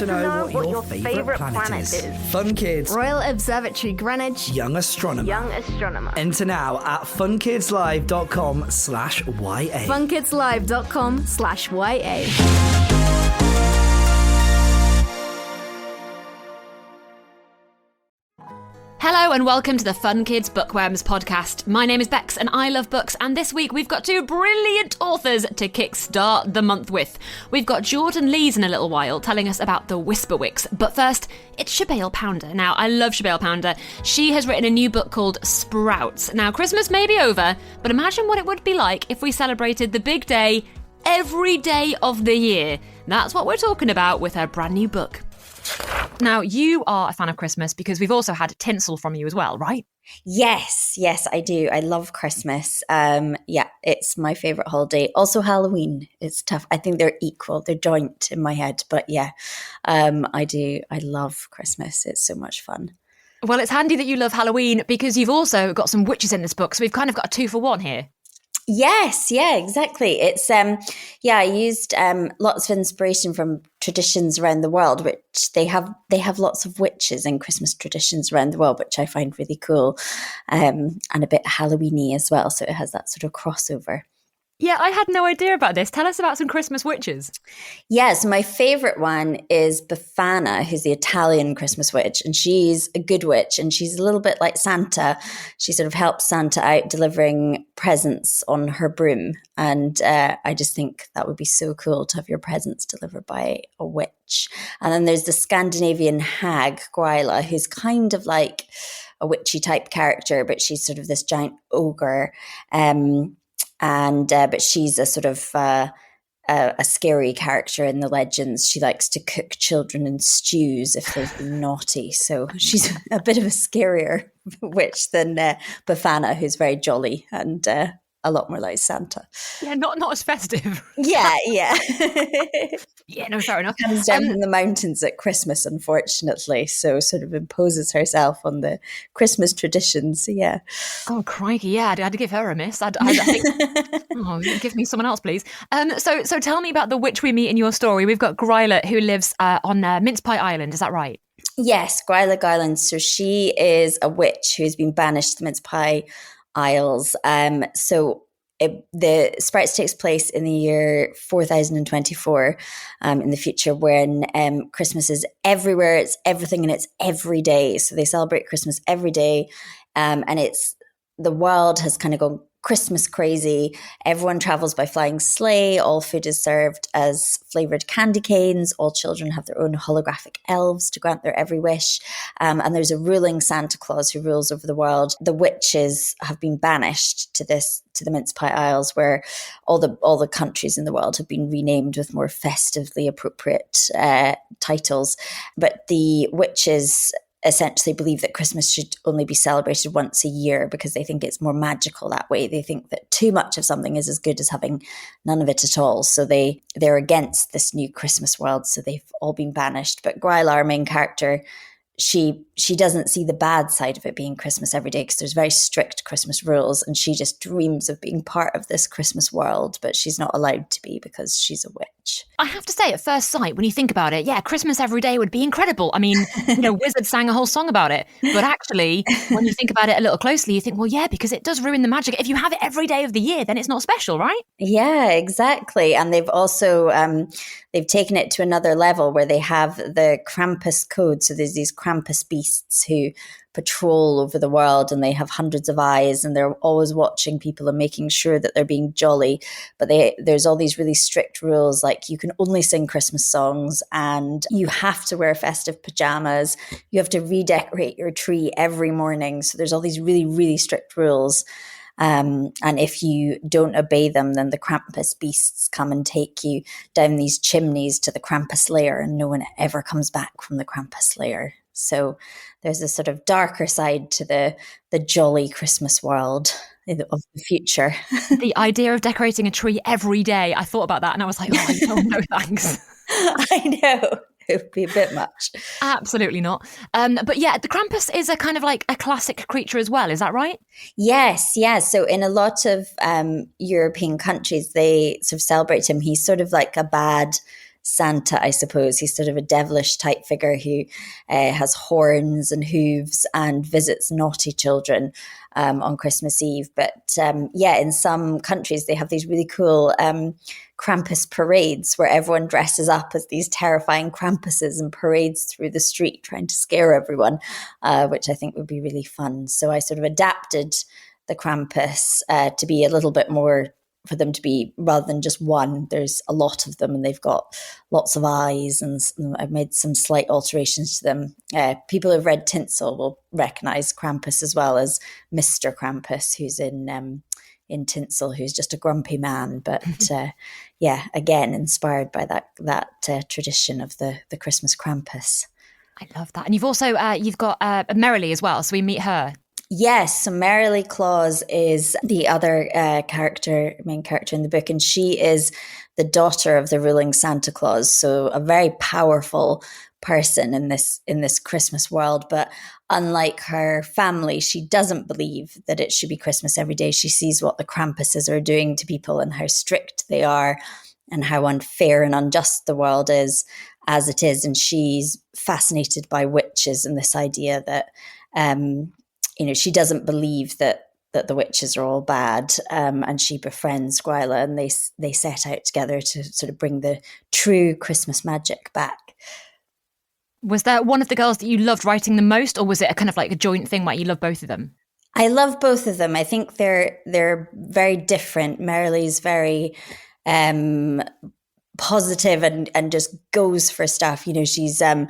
to know what your favourite planet is. Fun Kids. Royal Observatory Greenwich. Young Astronomer. Young Astronomer. Enter now at funkidslive.com/YA. funkidslive.com/YA. Hello and welcome to the Fun Kids Bookworms podcast. My name is Bex and I love books, and this week we've got two brilliant authors to kickstart the month with. We've got Jordan LEES in a little while telling us about the Whisperwicks, but first it's Sibéal Pounder. Now, I love Sibéal Pounder. She has written a new book called Sprouts. Now, Christmas may be over, but imagine what it would be like if we celebrated the big day every day of the year. That's what we're talking about with her brand new book. Now, you are a fan of Christmas because we've also had tinsel from you as well, right? Yes, I do. I love Christmas. It's my favourite holiday. Also Halloween is tough. I think they're equal. They're joint in my head. But I do. I love Christmas. It's so much fun. Well, it's handy that you love Halloween because you've also got some witches in this book. So we've kind of got a 2-for-1 here. Yes, yeah, exactly. It's I used lots of inspiration from traditions around the world, which they have lots of witches and Christmas traditions around the world, which I find really cool, and a bit Halloween-y as well. So it has that sort of crossover. Yeah, I had no idea about this. Tell us about some Christmas witches. Yes, my favourite one is Befana, who's the Italian Christmas witch, and she's a good witch, and she's a little bit like Santa. She sort of helps Santa out delivering presents on her broom, and I just think that would be so cool to have your presents delivered by a witch. And then there's the Scandinavian hag, Gryla, who's kind of like a witchy type character, but she's sort of this giant ogre. But she's a sort of a scary character in the legends. She likes to cook children in stews if they've been naughty. So she's a bit of a scarier witch than Befana, who's very jolly and a lot more like Santa. Yeah, not as festive. Yeah. Yeah, no, fair enough. Comes down from the mountains at Christmas, unfortunately. So sort of imposes herself on the Christmas traditions. Yeah. Oh, crikey. Yeah, I had to give her a miss. I think, give me someone else, please. So tell me about the witch we meet in your story. We've got Gryla, who lives on Mince Pie Island. Is that right? Yes, Gryla Garland. So she is a witch who has been banished to the Mince Pie Isles. The Sprouts takes place in the year 4024 in the future, when Christmas is everywhere, it's everything, and it's every day. So they celebrate Christmas every day, and the world has kind of gone Christmas crazy. Everyone travels by flying sleigh. All food is served as flavoured candy canes. All children have their own holographic elves to grant their every wish. And there's a ruling Santa Claus who rules over the world. The witches have been banished to the Mince Pie Isles, where all the countries in the world have been renamed with more festively appropriate titles. But the witches essentially believe that Christmas should only be celebrated once a year because they think it's more magical that way. They think that too much of something is as good as having none of it at all. So they're against this new Christmas world. So they've all been banished. But Gryla, our main character, she doesn't see the bad side of it being Christmas every day because there's very strict Christmas rules, and she just dreams of being part of this Christmas world, but she's not allowed to be because she's a witch. I have to say, at first sight, when you think about it, yeah, Christmas every day would be incredible. I mean, Wizard sang a whole song about it. But actually, when you think about it a little closely, you think, well, yeah, because it does ruin the magic. If you have it every day of the year, then it's not special, right? Yeah, exactly. And they've also they've taken it to another level where they have the Krampus code. So there's these Krampus beasts who patrol over the world, and they have hundreds of eyes, and they're always watching people and making sure that they're being jolly. But there's all these really strict rules, like you can only sing Christmas songs, and you have to wear festive pajamas. You have to redecorate your tree every morning. So there's all these really, really strict rules. And if you don't obey them, then the Krampus beasts come and take you down these chimneys to the Krampus lair, and no one ever comes back from the Krampus lair. So there's a sort of darker side to the jolly Christmas world of the future. The idea of decorating a tree every day, I thought about that and I was like, oh, no thanks. I know. It would be a bit much. Absolutely not. But yeah, the Krampus is a kind of like a classic creature as well. Is that right? Yes. So in a lot of European countries, they sort of celebrate him. He's sort of like a bad Santa, I suppose. He's sort of a devilish type figure who has horns and hooves and visits naughty children on Christmas Eve. But in some countries, they have these really cool Krampus parades where everyone dresses up as these terrifying Krampuses and parades through the street trying to scare everyone, which I think would be really fun. So I sort of adapted the Krampus to be a little bit more, for them to be, rather than just one, there's a lot of them and they've got lots of eyes, and I've made some slight alterations to them. People who've read Tinsel will recognise Krampus as well as Mr. Krampus, who's in Tinsel, who's just a grumpy man. But again, inspired by that tradition of the Christmas Krampus. I love that. And you've also, you've got Merrilee as well, so we meet her. Yes, so Merrilee Claus is the other main character in the book, and she is the daughter of the ruling Santa Claus, so a very powerful person in this Christmas world. But unlike her family, she doesn't believe that it should be Christmas every day. She sees what the Krampuses are doing to people and how strict they are and how unfair and unjust the world is as it is, and she's fascinated by witches and this idea that she doesn't believe that the witches are all bad, and she befriends Gryla, and they set out together to sort of bring the true Christmas magic back. Was there one of the girls that you loved writing the most, or was it a kind of like a joint thing where you love both of them? I love both of them. I think they're very different. Merrilee's very positive and just goes for stuff. She's a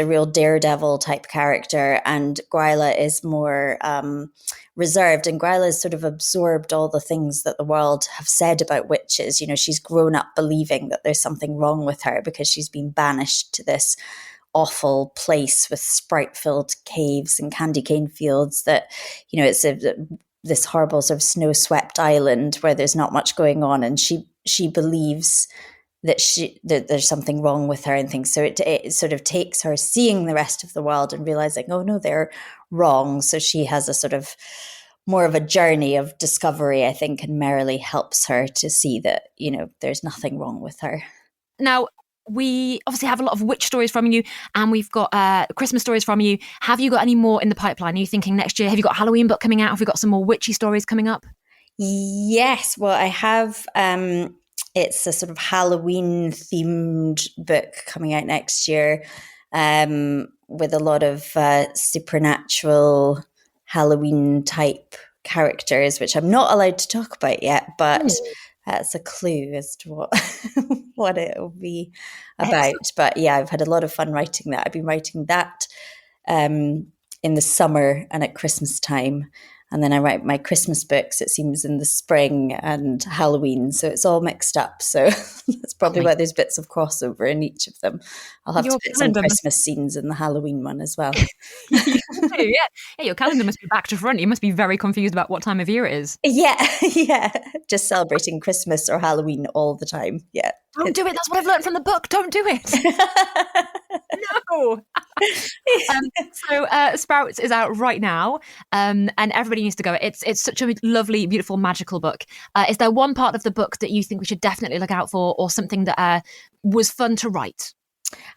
real daredevil type character, and Gryla is more reserved, and Gryla has sort of absorbed all the things that the world have said about witches. She's grown up believing that there's something wrong with her because she's been banished to this awful place with sprite-filled caves and candy cane fields that, it's this horrible sort of snow-swept island where there's not much going on, and she believes that there's something wrong with her and things. So it sort of takes her seeing the rest of the world and realizing, oh no, they're wrong. So she has a sort of more of a journey of discovery, I think, and Merrilee helps her to see that, there's nothing wrong with her. Now, we obviously have a lot of witch stories from you, and we've got Christmas stories from you. Have you got any more in the pipeline? Are you thinking next year? Have you got a Halloween book coming out? Have we got some more witchy stories coming up? Yes, well, I have. It's a sort of Halloween themed book coming out next year, with a lot of supernatural Halloween type characters, which I'm not allowed to talk about yet, but that's a clue as to what it will be about. But yeah, I've had a lot of fun writing that. I've been writing that in the summer and at Christmas time. And then I write my Christmas books, it seems, in the spring and Halloween. So it's all mixed up. So that's probably why there's bits of crossover in each of them. I'll have to put some Christmas scenes in the Halloween one as well. Yeah, your calendar must be back to front. You must be very confused about what time of year it is. Yeah. Just celebrating Christmas or Halloween all the time. Yeah. Don't do it. That's what I've learned from the book. Don't do it. No. So Sprouts is out right now, and everybody needs to go. It's such a lovely, beautiful, magical book. Is there one part of the book that you think we should definitely look out for, or something that was fun to write?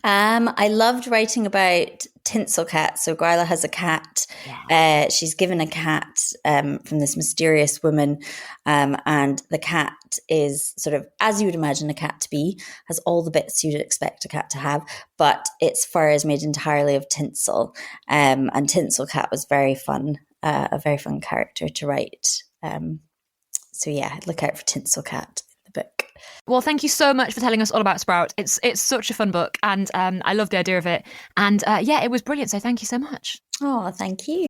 I loved writing about Tinsel Cat. So Gryla has a cat. Yeah. She's given a cat from this mysterious woman, and the cat is sort of, as you would imagine a cat to be, has all the bits you'd expect a cat to have, but its fur is made entirely of tinsel. And Tinsel Cat was very fun, a very fun character to write. So yeah, look out for Tinsel Cat in the book. Well, thank you so much for telling us all about Sprout. It's such a fun book, and I love the idea of it. And it was brilliant. So thank you so much. Oh, thank you.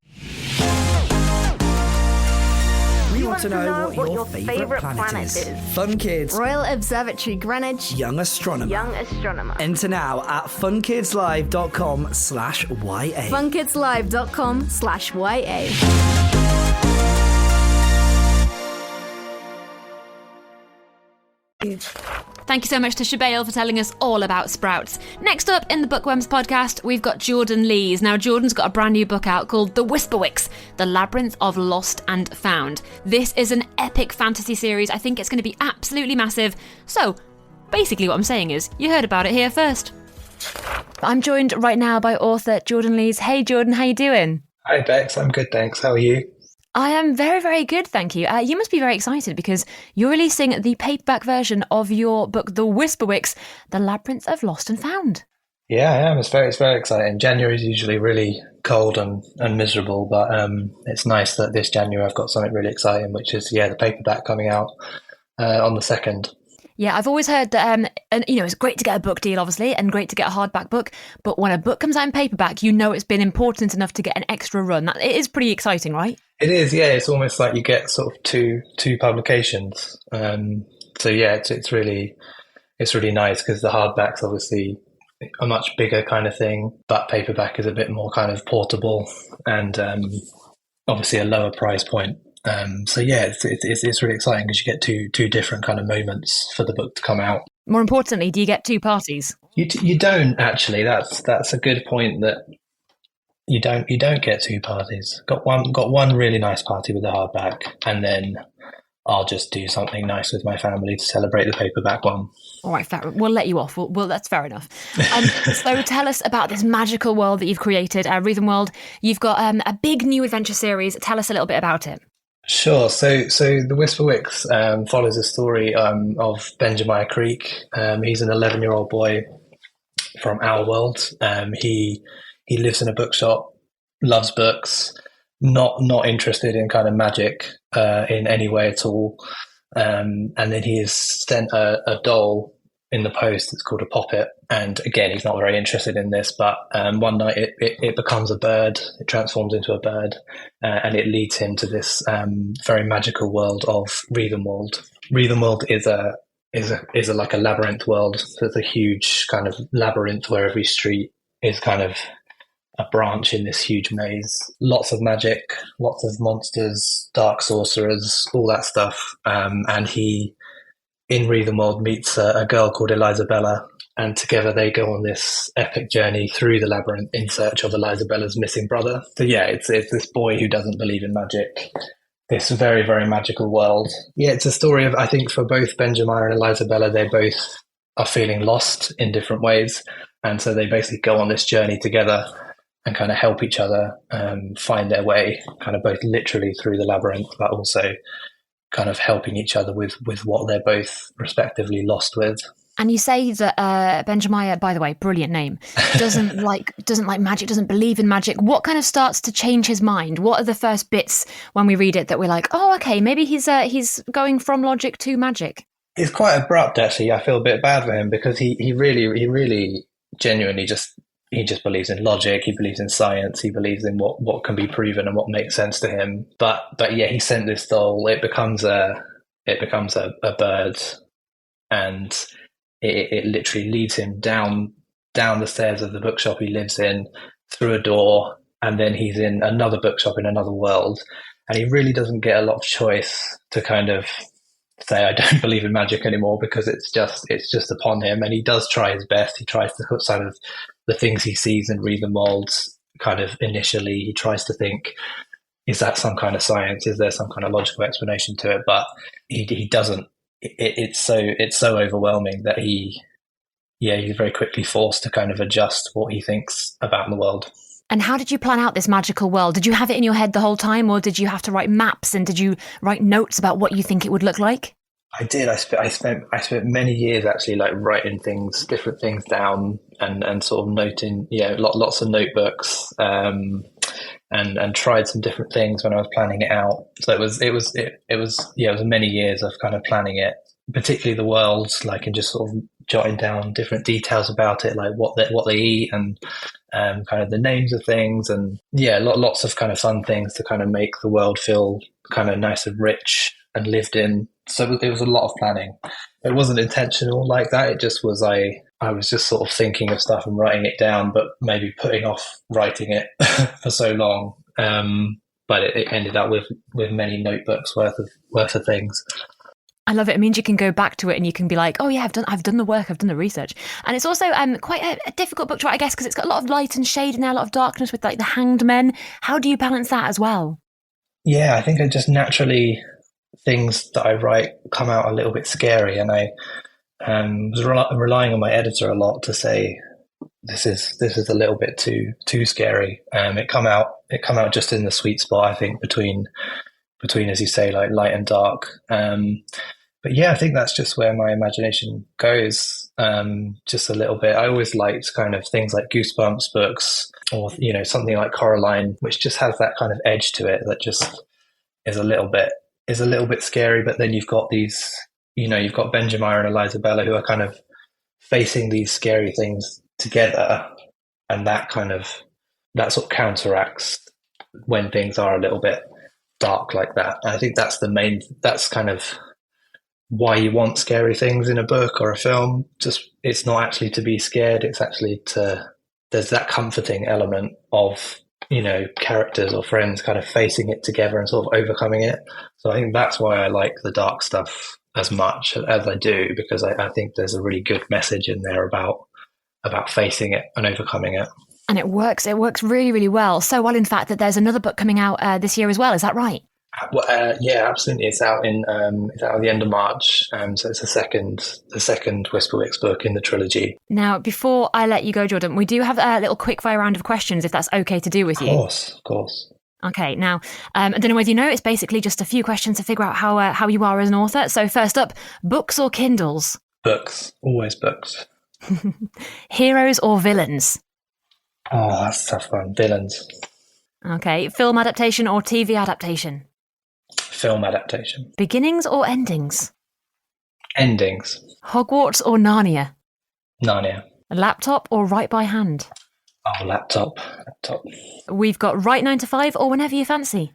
We want to know what your favourite planet is. Fun Kids. Royal Observatory Greenwich. Young Astronomer. Enter now at funkidslive.com/YA. funkidslive.com/YA. Thank you so much to Sibéal for telling us all about Sprouts. Next up in the Bookworms podcast, we've got Jordan LEES. Now, Jordan's got a brand new book out called The Whisperwicks, The Labyrinth of Lost and Found. This is an epic fantasy series. I think it's going to be absolutely massive. So, Basically what I'm saying is, you heard about it here first. I'm joined right now by author Jordan LEES. Hey Jordan, how you doing? Hi Bex, I'm good, thanks. How are you? I am very, very good, thank you. You must be very excited because you're releasing the paperback version of your book, The Whisperwicks, The Labyrinth of Lost and Found. Yeah, I am. It's very exciting. January is usually really cold and miserable, but it's nice that this January I've got something really exciting, which is, the paperback coming out on the 2nd. Yeah, I've always heard that, it's great to get a book deal, obviously, and great to get a hardback book. But when a book comes out in paperback, it's been important enough to get an extra run. It is pretty exciting, right? It is, yeah. It's almost like you get sort of two publications. It's really nice because the hardback's obviously a much bigger kind of thing, but paperback is a bit more kind of portable and obviously a lower price point. It's really exciting because you get two different kind of moments for the book to come out. More importantly, do you get two parties? You don't actually. That's a good point. That you don't get two parties. Got one really nice party with the hardback, and then I'll just do something nice with my family to celebrate the paperback one. All right, fair. We'll let you off. Well, that's fair enough. So tell us about this magical world that you've created, Wreathen World. You've got a big new adventure series. Tell us a little bit about it. Sure. So the Whisperwicks follows the story of Benjamin Creek. He's an 11-year-old boy from our world. He lives in a bookshop, loves books, not interested in kind of magic in any way at all. And then he is sent a doll in the post. It's called a poppet. And again, he's not very interested in this, but one night it becomes a bird. It transforms into a bird, and it leads him to this very magical world of Wreathen World. Wreathen World is like a labyrinth world. So it's a huge kind of labyrinth where every street is kind of a branch in this huge maze. Lots of magic, lots of monsters, dark sorcerers, all that stuff. And he, in Wreathen World, meets a girl called Elisabella, and together they go on this epic journey through the labyrinth in search of Elisabella's missing brother. So it's this boy who doesn't believe in magic, this very, very magical world. Yeah, it's a story of, I think, for both Benjamin and Elisabella, they both are feeling lost in different ways. And so they basically go on this journey together and kind of help each other find their way, kind of both literally through the labyrinth, but also kind of helping each other with what they're both respectively lost with. And you say that Benjamin, by the way, brilliant name, doesn't like magic, doesn't believe in magic. What kind of starts to change his mind? What are the first bits when we read it that we're like, oh, okay, maybe he's going from logic to magic? It's quite abrupt, actually. I feel a bit bad for him because he really genuinely just believes in logic. He believes in science. He believes in what can be proven and what makes sense to him. But yeah, he sent this doll. It becomes a bird, and it literally leads him down the stairs of the bookshop he lives in, through a door, and then he's in another bookshop in another world. And he really doesn't get a lot of choice to kind of say, I don't believe in magic anymore, because it's just upon him. And he does try his best. He tries to put some of the things he sees in Wreathen World kind of initially. He tries to think, is that some kind of science? Is there some kind of logical explanation to it? But he doesn't. It's so overwhelming that he's very quickly forced to kind of adjust what he thinks about the world. And how did you plan out this magical world? Did you have it in your head the whole time, or did you have to write maps, and did you write notes about what you think it would look like? I did. I spent many years actually like writing different things down and sort of noting, lots of notebooks, and tried some different things when I was planning it out. So it was many years of kind of planning it, particularly the world, like, and just sort of jotting down different details about it, like what they eat and kind of the names of things, and lots of kind of fun things to kind of make the world feel kind of nice and rich and lived in. So it was a lot of planning. It wasn't intentional like that. It just was I was just sort of thinking of stuff and writing it down, but maybe putting off writing it for so long. But it ended up with many notebooks worth of things. I love it. It means you can go back to it and you can be like, oh yeah, I've done the work, I've done the research. And it's also quite a difficult book to write, I guess, because it's got a lot of light and shade in there, a lot of darkness with like the hanged men. How do you balance that as well? Yeah, I think I just naturally, things that I write come out a little bit scary, and I was relying on my editor a lot to say, this is a little bit too scary. It come out just in the sweet spot, I think, between, as you say, like light and dark. But yeah, I think that's just where my imagination goes, just a little bit. I always liked kind of things like Goosebumps books, or, you know, something like Coraline, which just has that kind of edge to it that just is a little bit scary. But then you've got these, you know, you've got Benjamin and Eliza Bella who are kind of facing these scary things together, and that sort of counteracts when things are a little bit dark like that. And I think that's kind of why you want scary things in a book or a film. Just, it's not actually to be scared, it's actually there's that comforting element of, you know, characters or friends kind of facing it together and sort of overcoming it. So I think that's why I like the dark stuff as much as I do, because I think there's a really good message in there about facing it and overcoming it. And it works really, really well. So well, in fact, that there's another book coming out this year as well. Is that right? Well, yeah, absolutely. It's out at the end of March. So it's the second Whisperwicks book in the trilogy. Now, before I let you go, Jordan, we do have a little quick fire round of questions, if that's okay to do with you. Of course. Okay, now, I don't know whether you know, it's basically just a few questions to figure out how you are as an author. So first up, books or Kindles? Books. Always books. Heroes or villains? Oh, that's a tough one. Villains. Okay, film adaptation or TV adaptation? Film adaptation. Beginnings or endings? Endings. Hogwarts or Narnia? Narnia. A laptop or write by hand? Oh, laptop. We've got write 9 to 5 or whenever you fancy.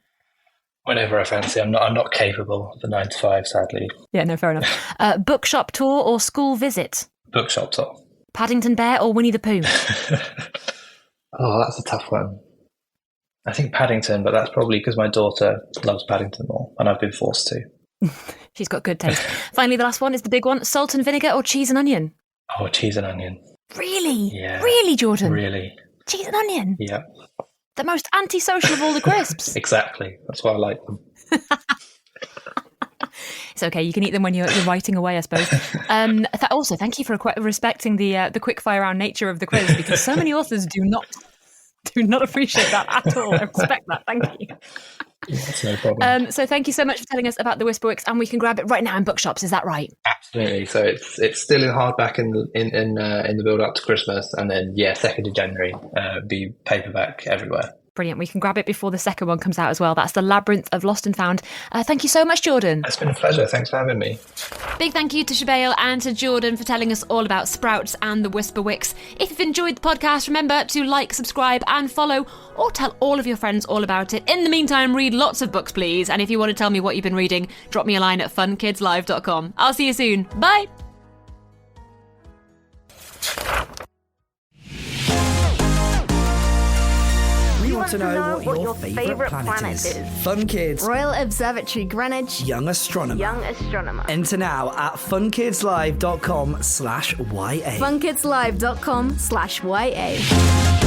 Whenever I fancy. I'm not capable of the 9 to 5, sadly. Yeah, no, fair enough. Bookshop tour or school visit? Bookshop tour. Paddington Bear or Winnie the Pooh? Oh, that's a tough one. I think Paddington, but that's probably because my daughter loves Paddington more, and I've been forced to. She's got good taste. Finally, the last one is the big one. Salt and vinegar or cheese and onion? Oh, cheese and onion. Really? Yeah. Really, Jordan? Really. Cheese and onion? Yeah. The most antisocial of all the crisps. Exactly. That's why I like them. It's okay. You can eat them when you're writing away, I suppose. Also, thank you for respecting the quick fire round nature of the quiz, because so many authors do not appreciate that at all. I respect that. Thank you. That's no problem. So thank you so much for telling us about the Whisperwicks, and we can grab it right now in bookshops. Is that right? Absolutely. So it's still in hardback in the build up to Christmas, and then 2nd of January, be paperback everywhere. Brilliant. We can grab it before the second one comes out as well. That's The Labyrinth of Lost and Found. Thank you so much, Jordan. It's been a pleasure. Thanks for having me. Big thank you to Sibéal and to Jordan for telling us all about Sprouts and the Whisperwicks. If you've enjoyed the podcast, remember to like, subscribe and follow, or tell all of your friends all about it. In the meantime, read lots of books, please. And if you want to tell me what you've been reading, drop me a line at funkidslive.com. I'll see you soon. Bye. We want to know what your favourite planet is. Fun Kids. Royal Observatory Greenwich. Young Astronomer. Enter now at funkidslive.com/YA. funkidslive.com/YA.